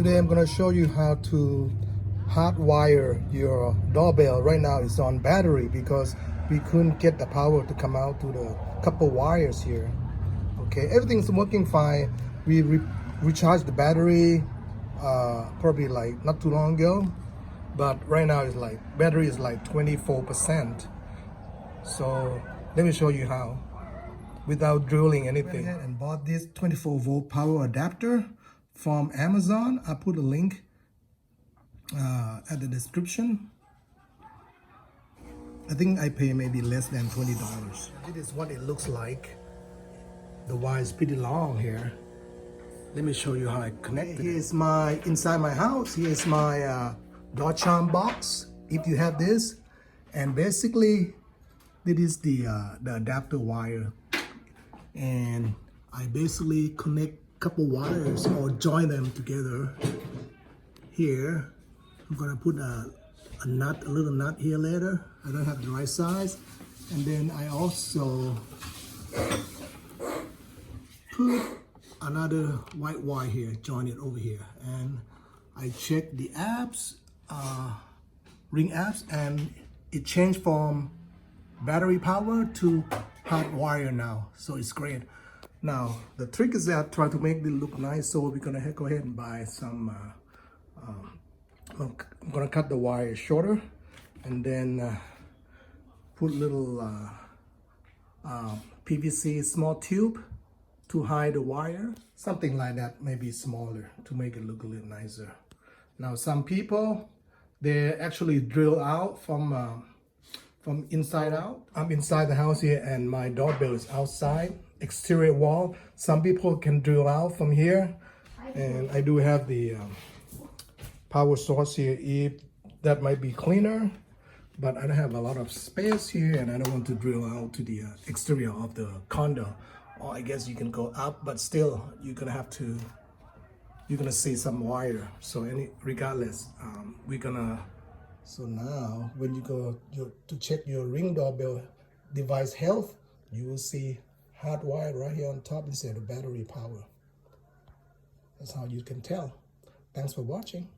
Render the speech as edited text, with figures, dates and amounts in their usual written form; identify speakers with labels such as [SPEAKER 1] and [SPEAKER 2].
[SPEAKER 1] Today I'm going to show you how to hardwire your doorbell. Right now it's on battery because we couldn't get the power to come out to the couple wires here. Okay, everything's working fine. We recharged the battery probably like not too long ago, but right now it's like battery is like 24%. So let me show you how without drilling anything. I went ahead and bought this 24-volt power adapter from Amazon. I put a link at the description. I think I pay maybe less than $20. This is what it looks like. The wire is pretty long here. Let me show you how I connect it. Here's my inside my house. Here's my door chime box, if you have this. And basically, this is the adapter wire. And I basically connect a couple wires or join them together here. I'm gonna put a little nut here later. I don't have the right size. And then I also put another white wire here, join it over here. And I check the apps, Ring apps, and it changed from battery power to hot wire now. So it's great. Now, the trick is that try to make it look nice. So we're gonna go ahead and buy some, I'm gonna cut the wire shorter and then put little PVC small tube to hide the wire, something like that, maybe smaller to make it look a little nicer. Now some people, they actually drill out from inside out. I'm inside the house here and my doorbell is outside, exterior wall. Some people can drill out from here, and I do have the power source here. If that might be cleaner, but I don't have a lot of space here and I don't want to drill out to the exterior of the condo. Or I guess you can go up, but still you're gonna see some wire. So regardless, so now when you go to check your Ring Doorbell device health, you will see hot wire right here on top instead of battery power. That's how you can tell. Thanks for watching.